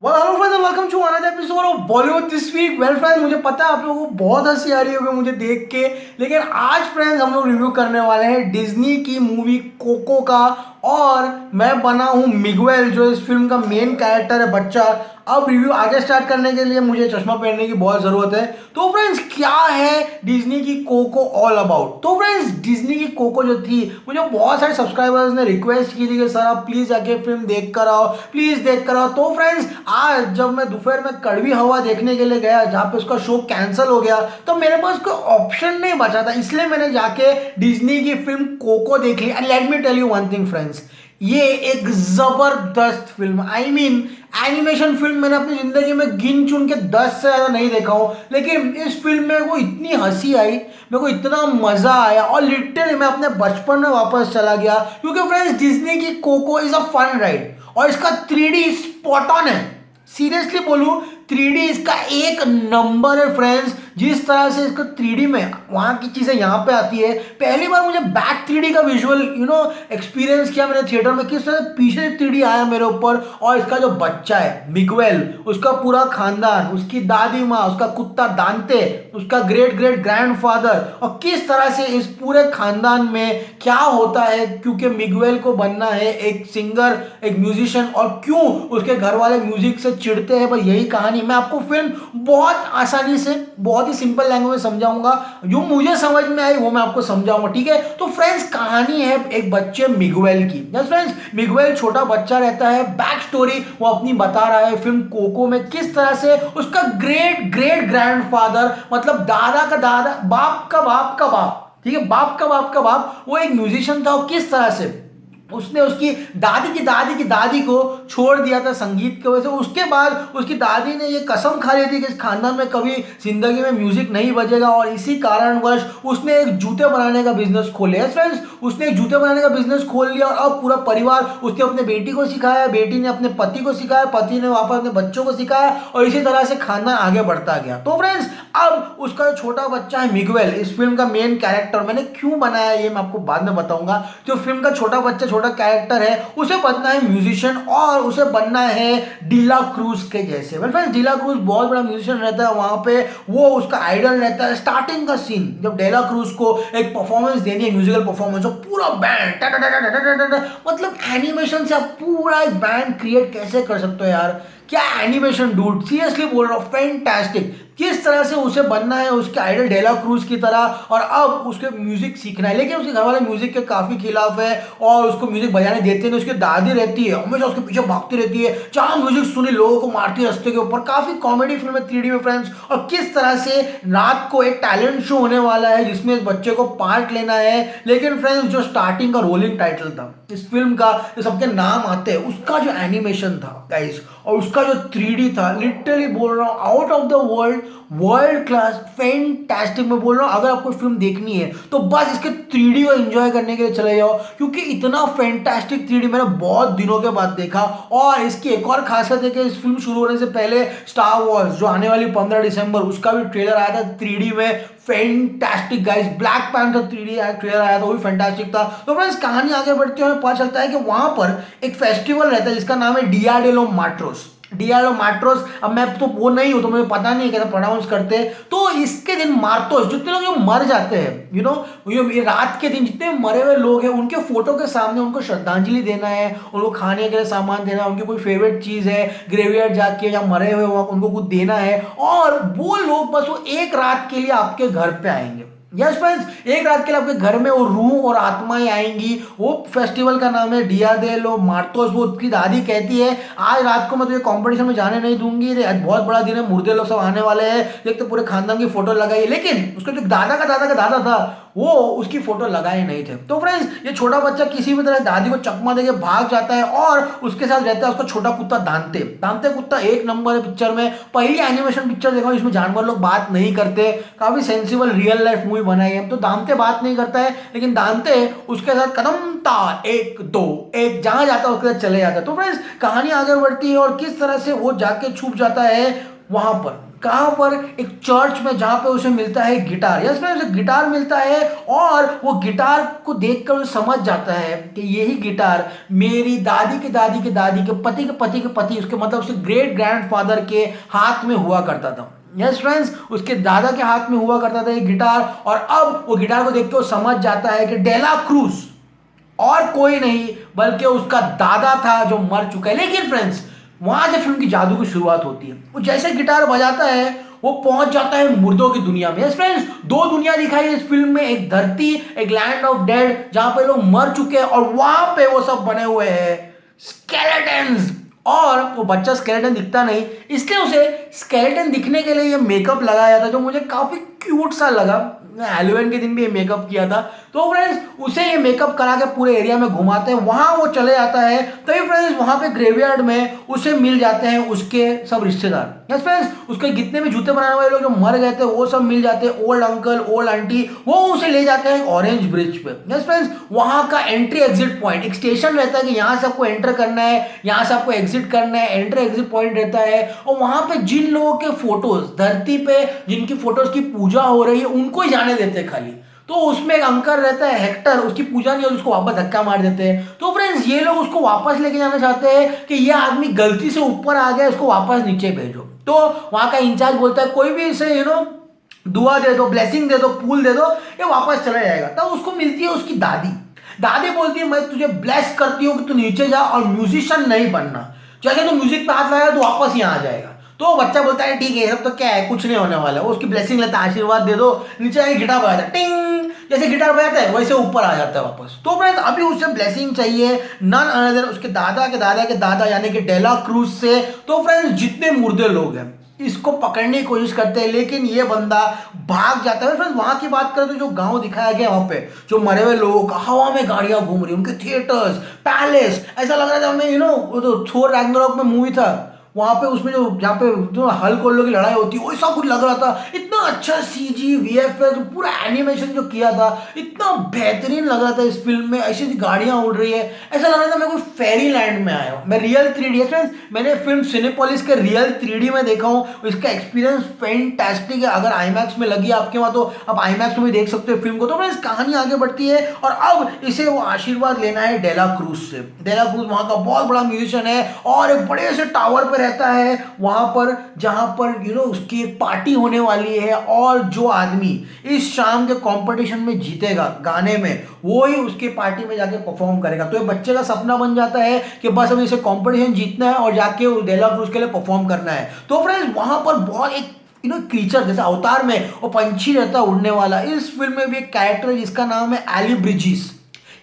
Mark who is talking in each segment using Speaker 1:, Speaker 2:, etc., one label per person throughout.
Speaker 1: Hello friends, welcome to another episode of Bollywood this week. Well friends, मुझे पता है आप लोगों को बहुत हंसी आ रही होगी मुझे देख के, लेकिन आज फ्रेंड्स हम लोग रिव्यू करने वाले हैं डिज्नी की मूवी कोको का। और मैं बना हूँ मिगुएल, जो इस फिल्म का मेन कैरेक्टर है, बच्चा। अब रिव्यू आगे स्टार्ट करने के लिए मुझे चश्मा पहनने की बहुत ज़रूरत है। तो फ्रेंड्स, क्या है डिज्नी की कोको ऑल अबाउट? तो फ्रेंड्स, डिज्नी की कोको जो थी, मुझे बहुत सारे सब्सक्राइबर्स ने रिक्वेस्ट की थी कि सर आप प्लीज़ जाके फिल्म देख कर आओ, प्लीज़ देख कर आओ। तो फ्रेंड्स, आज जब मैं दोपहर में कड़वी हवा देखने के लिए गया, जहाँ पे उसका शो कैंसिल हो गया, तो मेरे पास कोई ऑप्शन नहीं बचा था, इसलिए मैंने जाके डिज्नी की फिल्म कोको देख ली। And let me tell you one thing friends, ये एक जबरदस्त film, I mean animation film मैंने अपनी जिंदगी में गिन चुन के 10 से ज्यादा नहीं देखा हूं, लेकिन इस फिल्म में वो इतनी हंसी आई, मेरे को इतना मजा आया, और लिटरली मैं अपने बचपन में वापस चला गया। क्योंकि फ्रेंड्स, डिज्नी की Coco is a fun ride, और इसका 3D स्पॉट ऑन है। सीरियसली बोलूं, 3D इसका एक नंबर है फ्रेंड्स। जिस तरह से इसका 3D में वहां की चीजें यहाँ पे आती है, पहली बार मुझे बैक 3D का विजुअल एक्सपीरियंस किया मैंने थिएटर में, किस तरह से पीछे 3D आया मेरे ऊपर। और इसका जो बच्चा है मिगुएल, उसका पूरा खानदान, उसकी दादी माँ, उसका कुत्ता दांते, उसका ग्रेट ग्रेट ग्रैंडफादर, और किस तरह से इस पूरे खानदान में क्या होता है, क्योंकि मिगुएल को बनना है एक सिंगर, एक म्यूजिशियन, और क्यों उसके घर वाले म्यूजिक से चिढ़ते हैं, बस यही कहानी। मैं आपको फिल्म बहुत आसानी से, बहुत ही सिंपल लैंग्वेज में समझाऊंगा, जो मुझे समझ में आई वो मैं आपको समझाऊंगा, ठीक है? तो फ्रेंड्स, कहानी है एक बच्चे मिगुएल की। यस फ्रेंड्स, मिगुएल छोटा बच्चा रहता है, बैक स्टोरी वो अपनी बता रहा है फिल्म कोको में, किस तरह से उसका ग्रेट ग्रेट ग्रैंडफादर, मतलब दादा का दादा, बाप का बाप का बाप, ठीक है, बाप का बाप का बाप, वो एक म्यूजिशियन था, और किस तरह से उसने उसकी दादी की दादी की दादी को छोड़ दिया था संगीत की वजह से। उसके बाद उसकी दादी ने ये कसम खा ली थी कि इस खानदान में कभी जिंदगी में म्यूजिक नहीं बजेगा, और इसी कारणवश उसने एक जूते बनाने का बिजनेस खोले। फ्रेंड्स, उसने एक जूते बनाने का बिजनेस खोल लिया, और अब पूरा परिवार, उसने अपने बेटी को सिखाया, बेटी ने अपने पति को सिखाया, पति ने वापस अपने बच्चों को सिखाया, और इसी तरह से खानदान आगे बढ़ता गया। तो फ्रेंड्स, अब उसका छोटा बच्चा है मिगुएल, इस फिल्म का मेन कैरेक्टर। मैंने क्यों बनाया ये मैं आपको बाद में बताऊंगा। जो फिल्म का छोटा बच्चा, छोटा कैरेक्टर है, उसे बनना है म्यूजिशियन, और उसे बनना है डिला क्रूज के जैसे। वेल फ्रेंड्स, डिला क्रूज बहुत बड़ा म्यूजिशियन रहता है वहां पे, वो उसका आइडल रहता है। स्टार्टिंग का सीन जब डिला क्रूज को एक परफॉर्मेंस देनी है, म्यूजिकल परफॉर्मेंस, पूरा बैंड, मतलब एनिमेशन से आप पूरा एक बैंड क्रिएट कैसे कर सकते हो यार? क्या एनिमेशन डूड, सीरियसली बोल रहा हूँ, फैंटास्टिक। किस तरह से उसे बनना है उसके आइडल डेला क्रूज की तरह, और अब उसके म्यूजिक सीखना है, लेकिन उसके घर वाले म्यूजिक के काफी खिलाफ है, और उसको म्यूजिक बजाने देते नहीं। उसकी दादी रहती है, हमेशा उसके पीछे भागती रहती है, जहां म्यूजिक सुनी लोगों को मारती है रास्ते के ऊपर। काफी कॉमेडी फिल्म है 3D में फ्रेंड्स। और किस तरह से रात को एक टैलेंट शो होने वाला है जिसमें इस बच्चे को पार्ट लेना है, लेकिन फ्रेंड्स, जो स्टार्टिंग का रोलिंग टाइटल था इस फिल्म का, जो सबके नाम आते हैं, उसका जो एनिमेशन था गाइस, और उसका जो 3D था, लिटरली बोल रहा हूँ, out of the world, world class, fantastic. मैं बोल रहा हूँ, अगर आपको फिल्म देखनी है तो बस इसके 3D को एंजॉय करने के लिए चले जाओ, क्योंकि इतना फैंटास्टिक 3D मैंने बहुत दिनों के बाद देखा। और इसकी एक और खासियत है कि इस फिल्म शुरू होने से पहले स्टार वॉर्स जो आने वाली 15 दिसंबर, उसका भी ट्रेलर आया था 3D में। Fantastic guys, black panther 3D trailer आया था, वो भी फैंटास्टिक था। तो फ्रेंड्स, कहानी आगे बढ़ती है, हमें पता चलता है कि वहां पर एक फेस्टिवल रहता है जिसका नाम है डिया day los Muertos। Diallo Martos, अब मैं तो वो नहीं हूं तो मुझे पता नहीं कैसे प्रोनाउंस करते हैं। तो इसके दिन मार्टोस, जितने लोग जो मर जाते हैं, ये रात के दिन जितने मरे हुए लोग हैं, उनके फोटो के सामने उनको श्रद्धांजलि देना है, उनको खाने के लिए सामान देना है, उनकी कोई फेवरेट चीज है, ग्रेवयार्ड जाके या मरे हुए वहां उनको कुछ देना है, और वो लोग बस वो एक रात के लिए आपके घर पे आएंगे। यस फ्रेंड्स, एक रात के लिए आपके घर में वो रूह और आत्माएं आएंगी। वो फेस्टिवल का नाम है डिया दे लो मार्टोस। वो उसकी दादी कहती है, आज रात को मैं तुझे कंपटीशन में जाने नहीं दूंगी, आज बहुत बड़ा दिन है, मुर्दे लोग सब आने वाले हैं, देख तो पूरे खानदान की फोटो लगाई। लेकिन उसका जो दादा का दादा का दादा था, वो उसकी फोटो लगाए नहीं थे। तो फ्रेंड्स, ये छोटा बच्चा किसी भी तरह दादी को चकमा देके भाग जाता है, और उसके साथ रहता है उसका छोटा कुत्ता दांते। दांते कुत्ता एक नंबर है पिक्चर में, पहली एनिमेशन पिक्चर देखा इसमें जानवर लोग बात नहीं करते, काफी सेंसिबल रियल लाइफ मूवी बनाई है। तो दांते बात नहीं करता है, लेकिन दांते उसके साथ कदम ता एक दो एक, जहां जाता है उसके साथ चले जाता है। तो फ्रेंड्स, कहानी आगे बढ़ती है, और किस तरह से वो जाके छुप जाता है वहां पर। कहाँ पर, एक चर्च में, जहाँ पे उसे मिलता है गिटार। यस फ्रेंड्स, उसे गिटार मिलता है और वो गिटार को देखकर वो समझ जाता है कि यही गिटार मेरी दादी के दादी के दादी के पति के पति के पति, उसके मतलब उसके ग्रेट ग्रैंडफादर के हाथ में हुआ करता था। यस फ्रेंड्स, उसके दादा के हाथ में हुआ करता था ये गिटार। और अब वो गिटार को देख के वो समझ जाता है कि डेला क्रूज और कोई नहीं बल्कि उसका दादा था जो मर चुका है। लेकिन फ्रेंड्स, वहां से फिल्म की जादू की शुरुआत होती है। वो जैसे गिटार बजाता है वो पहुंच जाता है मुर्दों की दुनिया में। यस फ्रेंड्स, दो दुनिया दिखाई है इस फिल्म में, एक धरती, एक लैंड ऑफ डेड, जहां पे लोग मर चुके हैं और वहां पे वो सब बने हुए हैं स्केलेटन्स। और वो बच्चा स्केलेटन दिखता नहीं, इसलिए उसे स्केलेटन दिखने के लिए ये मेकअप लगाया था, जो मुझे काफी क्यूट सा लगा। हैलोवीन के दिन भी ये मेकअप किया था। तो फ्रेंड्स, उसे ये मेकअप करा के पूरे एरिया में घुमाते हैं, वहां वो चले जाता है। तभी फ्रेंड्स, वहां पे ग्रेवयार्ड में उसे मिल जाते हैं उसके सब रिश्तेदार। यस फ्रेंड्स, उसके जितने भी जूते बनाने वाले लोग जो मर गए थे वो सब मिल जाते हैं, ओल्ड अंकल, ओल्ड आंटी, वो उसे ले जाते हैं ऑरेंज ब्रिज पे। यस फ्रेंड्स, वहां का एंट्री एग्जिट पॉइंट, एक स्टेशन रहता है कि यहाँ से आपको एंटर करना है, यहाँ से आपको एग्जिट करना है, एंटर एग्जिट पॉइंट रहता है। और वहां पे जिन लोगों के फोटोज, धरती पे जिनकी फोटोज की पूजा हो रही है, उनको ही जाने देते हैं खाली। तो उसमें एक अंकल रहता है हेक्टर, उसकी पूजा नहीं होती, उसको वापस धक्का मार देते हैं। तो फ्रेंड्स, ये लोग उसको वापस लेके जाना चाहते हैं कि ये आदमी गलती से ऊपर आ गया, इसको वापस नीचे भेजो। तो वहां का इंचार्ज बोलता है कोई भी इसे दुआ दे दो, ब्लेसिंग दे दो, फूल दे दो, ये वापस चला जाएगा। तब उसको मिलती है उसकी दादी। दादी बोलती है मैं तुझे ब्लेस करती हूँ कि तू नीचे जा और म्यूजिशियन नहीं बनना, जैसे तू म्यूजिक पे हाथ लगाएगा तो वापस यहाँ आ जाएगा। तो बच्चा बोलता है ठीक है, सब तो क्या है, कुछ नहीं होने वाला है। वो उसकी ब्लेसिंग लेता है, आशीर्वाद दे दो, नीचे आके गिटार बजाता है, टिंग, जैसे गिटार बजाता है वैसे ऊपर आ जाता है वापस। तो फ्रेंड्स, अभी उसे ब्लेसिंग चाहिए नन अनदर उसके दादा के दादा के दादा यानी कि डेला क्रूज से। तो फ्रेंड्स, जितने मुर्दे लोग हैं इसको पकड़ने की कोशिश करते हैं, लेकिन ये बंदा भाग जाता है। फ्रेंड्स, वहां की बात करें तो जो गांव दिखाया गया वहां पे जो मरे हुए लोगों का हवा में गाड़ियां घूम रही, उनके थिएटर्स, पैलेस, ऐसा लग रहा था हमें वो तो थोर रैग्नारोक में मूवी था, वहां पे उसमें जो जहाँ पे जो हल्क और लोगों की लड़ाई होती है वैसा कुछ लग रहा था। इतना अच्छा सीजी वीएफएक्स पूरा एनिमेशन जो किया था इतना बेहतरीन लग रहा था इस फिल्म में। ऐसी गाड़ियां उड़ रही है, ऐसा लग रहा था मैं कोई फेरी लैंड में आया हूँ। मैं रियल 3D फ्रेंड्स, मैंने फिल्म सिनेपोलिस के रियल 3D में देखा हूँ, इसका एक्सपीरियंस फैंटास्टिक है। अगर आईमैक्स में लगी आपके वहाँ तो आप आईमैक्स में भी देख सकते हो फिल्म को। तो फ्रेंड्स, कहानी आगे बढ़ती है और अब इसे वो आशीर्वाद लेना है डेला क्रूज से। डेला क्रूज वहाँ का बहुत बड़ा म्यूजिशियन है और एक बड़े से टावर पर रहता है वहां पर, जहां पर उसकी एक पार्टी होने वाली है और जो आदमी इस शाम के कंपटीशन में जीतेगा गाने में, वो ही उसके पार्टी में जाके परफॉर्म करेगा। तो ये बच्चे का सपना बन जाता है कि बस हमें इसे कंपटीशन जीतना है और जाके उस डेला क्रूज के लिए परफॉर्म करना है। तो फ्रेंड्स, वहां पर बहुत एक क्रीचर जैसे अवतार में वो पंछी रहता है उड़ने वाला। इस फिल्म में भी एक कैरेक्टर है जिसका नाम है एली ब्रिजिस।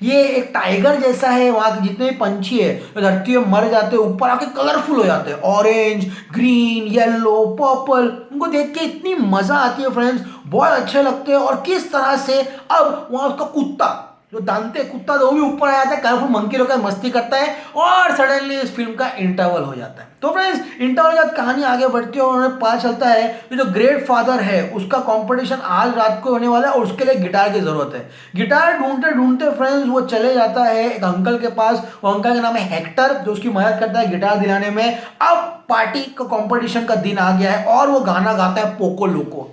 Speaker 1: ये एक टाइगर जैसा है, वहां के जितने भी पंछी है तो धरती में मर जाते हैं, ऊपर आके कलरफुल हो जाते हैं, ऑरेंज, ग्रीन, येलो, पर्पल। उनको देख के इतनी मजा आती है फ्रेंड्स, बहुत अच्छे लगते हैं। और किस तरह से अब वहां उसका कुत्ता जो दांते कुत्ता वो भी ऊपर आ जाता है, कलरफुल मंकी लोग मस्ती करता है और सडनली इस फिल्म का इंटरवल हो जाता है। तो फ्रेंड्स, इंटरवल के बाद कहानी आगे बढ़ती है और उन्हें पता चलता है कि जो ग्रेट फादर है उसका कंपटीशन आज रात को होने वाला है और उसके लिए गिटार की जरूरत है। गिटार ढूंढते ढूंढते फ्रेंड्स वो चले जाता है एक अंकल के पास। वो अंकल का नाम है हेक्टर, जो उसकी मदद करता है गिटार दिलाने में। अब पार्टी का कंपटीशन का दिन आ गया है और वो गाना गाता है पोको लोको।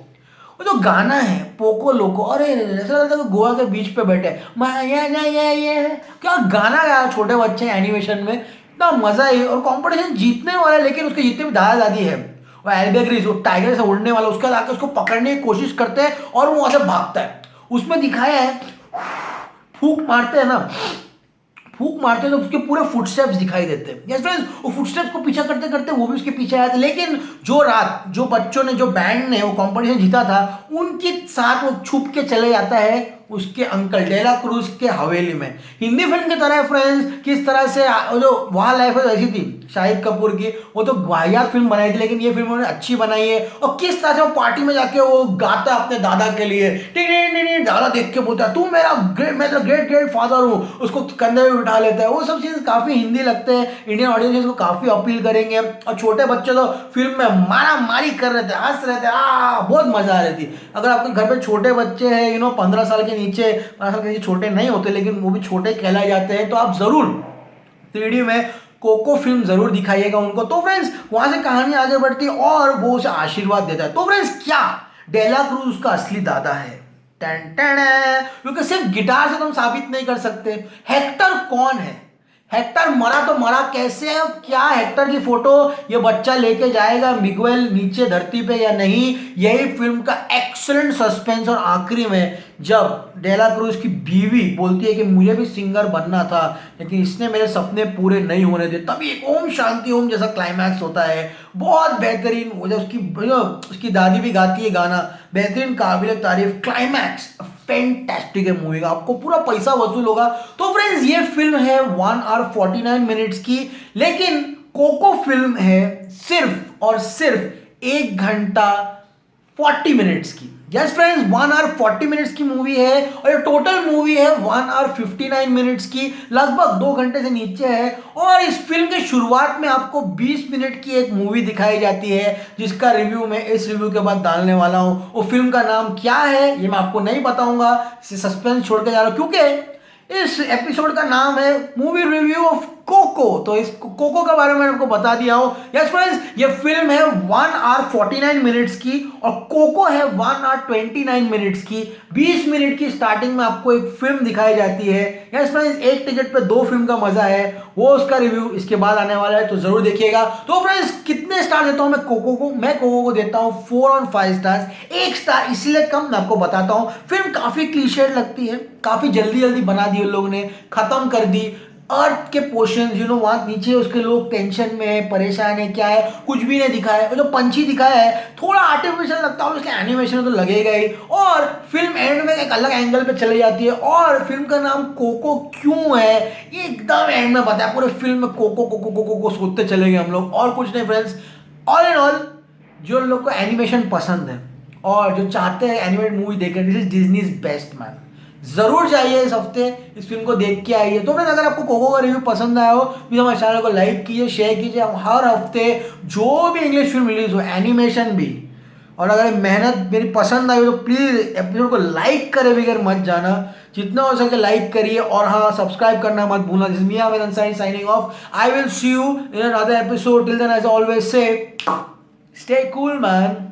Speaker 1: वो जो गाना है पोको लोको, अरे ऐसा लगता है कि गोवा के बीच पे बैठे माया ना ये क्या गाना गाया छोटे बच्चे एनिमेशन में, इतना मजा है। और कंपटीशन जीतने वाला है, लेकिन उसके जितने भी दादा दादी है वो एल्बेग्रिस, वो टाइगर से उड़ने वाला, उसके आके उसको पकड़ने की कोशिश करते हैं और वो वहां से भागता है। उसमें दिखाया है फूंक मारते हैं ना, फूंक मारते हैं तो उसके पूरे फुटस्टेप्स दिखाई देते हैं। यस फ्रेंड्स, वो फुटस्टेप्स को पीछा करते करते वो भी उसके पीछे आया था। लेकिन जो रात जो बच्चों ने जो बैंड ने वो कंपटीशन जीता था उनके साथ वो छुप के चले जाता है उसके अंकल डेला क्रूज के हवेली में। हिंदी फिल्म की तरह फ्रेंड्स, किस तरह से जो वहाँ लाइफ है वैसी थी शाहिद कपूर की, वो तो वाहियात फिल्म बनाई थी, लेकिन ये फिल्म उन्होंने अच्छी बनाई है। और किस तरह से वो पार्टी में जाके वो गाता है अपने दादा के लिए, टिन दादा देख के बोलता है तू मैं तो ग्रेट ग्रेट फादर हूँ, उसको कंधे में उठा लेता है। वो सब चीज़ काफ़ी हिंदी लगते हैं, इंडियन ऑडियंस को काफ़ी अपील करेंगे। और छोटे बच्चे तो फिल्म में मारा मारी कर रहे थे, हंस रहे थे, बहुत मजा आ रही थी। अगर आपके घर पे छोटे बच्चे हैं 15 साल के नीचे, 15 साल के नीचे छोटे नहीं होते लेकिन वो भी छोटे कहलाए जाते हैं, तो आप ज़रूर 3D में कोको फिल्म जरूर दिखाइएगा उनको। तो फ्रेंड्स वहां से कहानी आगे बढ़ती है और वो उसे आशीर्वाद देता है। तो फ्रेंड्स क्या डेला क्रूज उसका असली दादा है? टन टन, क्योंकि सिर्फ गिटार से तुम साबित नहीं कर सकते। हेक्टर कौन है? हेक्टर मरा तो मरा कैसे है? अब क्या हेक्टर की फोटो ये बच्चा लेके जाएगा मिगुएल नीचे धरती पे या नहीं? यही फिल्म का एक्सीलेंट सस्पेंस। और आखिरी में जब डेला क्रूज की बीवी बोलती है कि मुझे भी सिंगर बनना था लेकिन इसने मेरे सपने पूरे नहीं होने दिए, तभी एक ओम शांति ओम जैसा क्लाइमैक्स होता है। बहुत बेहतरीन। वो जब उसकी दादी भी गाती है गाना, बेहतरीन, काबिल तारीफ क्लाइमैक्स, फैंटास्टिक है मूवी का, आपको पूरा पैसा वसूल होगा। तो फ्रेंड्स ये फिल्म है 1 hour 49 minutes की, लेकिन कोको फिल्म है सिर्फ और सिर्फ 1 घंटा 40 मिनट्स की। यस फ्रेंड्स 1 hour 40 minutes की मूवी है और ये टोटल मूवी है 1 hour 59 minutes की, लगभग 2 घंटे से नीचे है। और इस फिल्म के शुरुआत में आपको 20 मिनट की एक मूवी दिखाई जाती है जिसका रिव्यू मैं इस रिव्यू के बाद डालने वाला हूं। वो फिल्म का नाम क्या है ये मैं आपको नहीं बताऊंगा, इसे सस्पेंस छोड़ के जा रहा हूं क्योंकि इस एपिसोड का नाम है मूवी रिव्यू ऑफ कोको। तो इस कोको के बारे में आपको बता दिया हूं। यस फ्रेंड्स ये फिल्म है 1 hour 49 minutes की और कोको है 1 hour 29 minutes की। 20 मिनट की स्टार्टिंग में आपको एक फिल्म दिखाई जाती है। यस फ्रेंड्स एक टिकट पे 2 फिल्म का मजा है, वो उसका रिव्यू इसके बाद आने वाला है, तो जरूर देखिएगा। तो फ्रेंड्स कितने स्टार देता हूं मैं कोको को? मैं कोको को देता हूं 4/5 स्टार्स। 1 स्टार इसलिए कम, मैं आपको बताता हूं। फिल्म काफी क्लीशेड लगती है, काफी जल्दी जल्दी बना दी उन लोगों ने, खत्म कर दी। अर्थ के पोर्शन वहां नीचे उसके लोग टेंशन में है, परेशान है, क्या है कुछ भी नहीं दिखाया है। जो पंछी दिखाया है थोड़ा आर्टिफिशियल लगता है, उसके एनिमेशन तो लगेगा ही। और फिल्म एंड में एक अलग एंगल पे चली जाती है। और फिल्म का नाम कोको क्यों है ये एकदम एंड में बताया। पूरे फिल्म में कोको कोको कोको को सोचते चलेंगे हम लोग, और कुछ नहीं फ्रेंड्स। ऑल इन ऑल जो लोग को एनिमेशन पसंद है और जो चाहते हैं एनिमेटेड मूवी देखें, दिस इज डिज्नीज बेस्ट मैन। जरूर जाइए इस हफ्ते इस फिल्म को देख के आइए। तो फ्रेंड्स अगर आपको कोको का रिव्यू पसंद आया हो प्लीज हमारे चैनल को लाइक कीजिए, शेयर कीजिए। हम हर हफ्ते जो भी इंग्लिश फिल्म रिलीज हो, एनिमेशन भी, और अगर मेहनत मेरी पसंद आई हो तो प्लीज एपिसोड को लाइक करे बगैर मत जाना। जितना हो सके लाइक करिए और हाँ सब्सक्राइब करना मत भूलना। This is me Aamir Ansari signing off. I will see you in another episode. Till then as always say stay cool man.